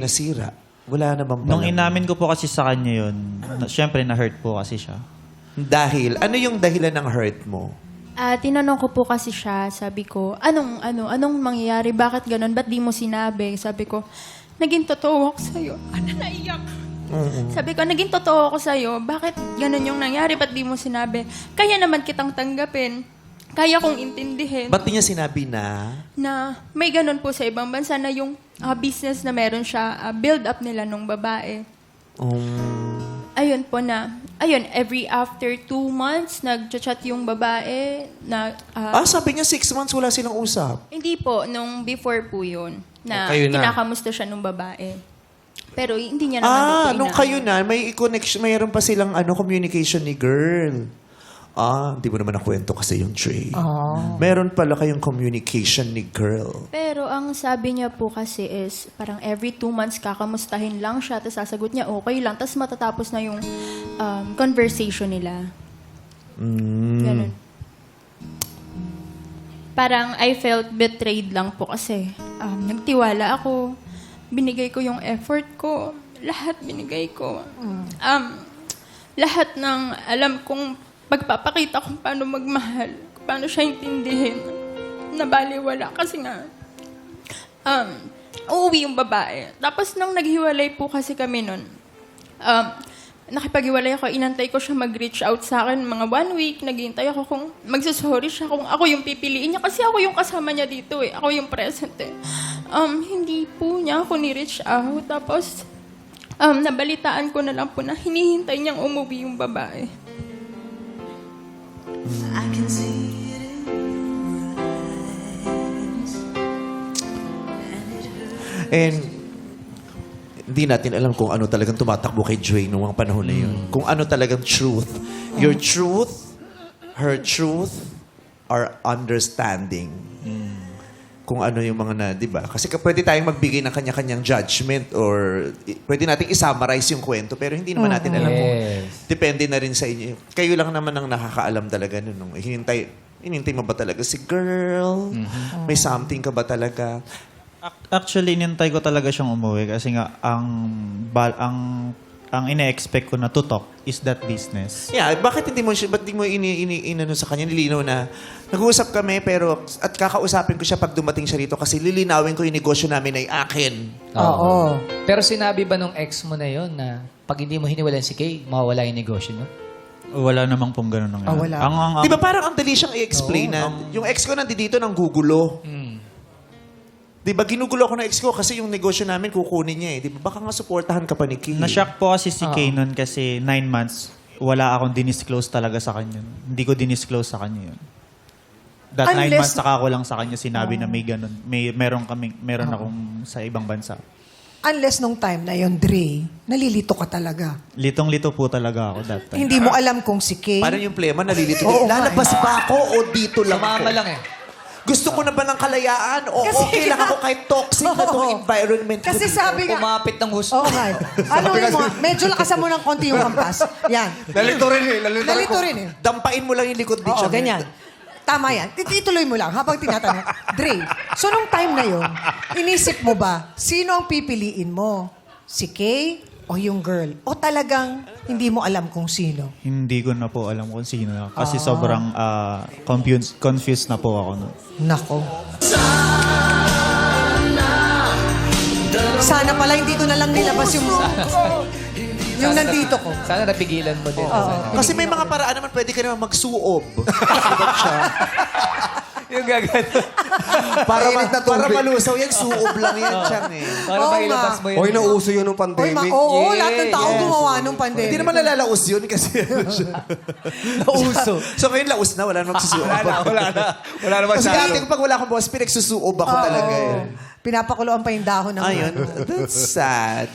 nasira? Wala naman Nung pala. inamin ko po kasi sa kanya yun, syempre na-hurt po kasi siya. Dahil, ano yung dahilan ng hurt mo? Tinanong ko po kasi siya, sabi ko, anong mangyayari? Bakit ganun? Ba't di mo sinabi? Sabi ko, naging totoo ako sa'yo. Naiyak. Sabi ko, naging totoo ako sa'yo. Bakit ganun yung nangyari? Ba't di mo sinabi? Kaya naman kitang tanggapin. Kaya kong intindihin Ba't di niya sinabi na? na may ganun po sa ibang bansa na yung business na meron siya, build up nila nung babae. Ayun po na, every after 2 months, nag-chat yung babae na... Sabi niya 6 months wala silang usap. Hindi po, nung before po yun, na Kayo na. kinakamusta siya nung babae. Pero hindi niya naman daw po Nung inaano. kayo na, may connection, mayroon pa silang communication ni girl. Hindi mo naman nakwento kasi yung Trey. Meron pala kayong communication ni girl. Pero ang sabi niya po kasi is, parang every 2 months kakamustahin lang siya, tapos sasagot niya okay lang, tapos matatapos na yung conversation nila. Ganun. Parang I felt betrayed lang po kasi nagtiwala ako, binigay ko yung effort ko, lahat binigay ko. Lahat ng alam kong pagpapakita kung paano magmahal, kung paano siya intindihin, nabaliwala kasi nga, uuwi yung babae. Tapos nung naghiwalay po kasi kami nun, nakipaghiwalay ako, inantay ko siya mag-reach out sa akin mga 1 week, naghihintay ako kung magsasorry siya, kung ako yung pipiliin niya, kasi ako yung kasama niya dito ako yung present Hindi po niya ako ni-reach out, tapos nabalitaan ko na lang po na hinihintay niyang umuwi yung babae. I can see it in your eyes. And hindi natin alam kung ano talagang tumatakbo kay Dre noong mga panahon na yun. Kung ano talagang truth. Your truth, her truth, are understanding. Kung ano yung mga na, di ba? Kasi pwede tayong magbigay ng kanya-kanyang judgment or pwede nating isummarize yung kwento pero hindi naman natin alam kung depende na rin sa inyo. Kayo lang naman ang nakakaalam talaga nun. Nung hinintay mo ba talaga si girl? May something ka ba talaga? Actually, inintay ko talaga siyang umuwi kasi nga ang ine-expect ko na to talk is that business. Yeah, ba't di mo inano sa kanya, nilinaw na nag-uusap kami pero at kakausapin ko siya pag dumating siya rito kasi lilinawin ko yung negosyo namin ay akin. Oo. Pero sinabi ba nung ex mo na yon na pag hindi mo hiniwalan si Kay, mawawala yung negosyo no? Wala namang pong ganun nangyari. wala. Di ba parang ang dali siyang i-explain na yung ex ko nandito nang gugulo. Di ba ginugulo ako ng ex ko kasi yung negosyo namin kukunin niya eh. Di ba baka nga supportahan ka pa ni Kay. Na-shock po kasi si Kay nun kasi 9 months, wala akong dinisclose talaga sa kanya. Hindi ko dinisclose sa kanya yun. That 9 months saka ko lang sa kanya sinabi na may ganun. Meron akong sa ibang bansa. Unless nung time na yon, Dre, nalilito ka talaga. Litong-lito po talaga ako that time. Hindi mo alam kung si Kay... Parang yung plema nalilito. Oo, Lalabas ba ako o dito lang ako? Sumama lang eh. Gusto ko na ba ng kalayaan o okay lang ako kahit toxic na itong environment ko Kasi dito? sabi nga... Kumapit ng gusto. Oo nga. Ano yun mo? Medyo lakasan mo ng konti yung hampas. Yan. Nalito rin eh. Nalito rin eh. Dampain mo lang yung likod ni Oo, Chang. ganyan. Tama yan. Ituloy mo lang habang tinatanong. Dre, so nung time na yon, inisip mo ba, sino ang pipiliin mo? Si Kay o yung girl? O talagang hindi mo alam kung sino? Hindi ko na po alam kung sino na. Kasi sobrang confused na po ako nun. Nako. Sana pala hindi ko na lang nilabas yung nandito ko. Sana napigilan mo din. Kasi may mga paraan naman pwede ka naman magsuob. Diba siya? Yung gagano. Para malusaw yan, suob lang yan, Chang eh. Para Oo mailabas nga. mo yun. Oy, nauso yun nung Oy, pandemic. oo, lahat ng tao gumawa nung pandemic. Hindi naman nalalaos yun kasi ano siya. Nauso. So ngayon laos na, wala namang magsusuob. Wala naman Kasi siya. dati pag wala akong boss, pinagsusuob ako talaga eh. Pinapakuloan pa yung dahon ng... Ayun, that's sad.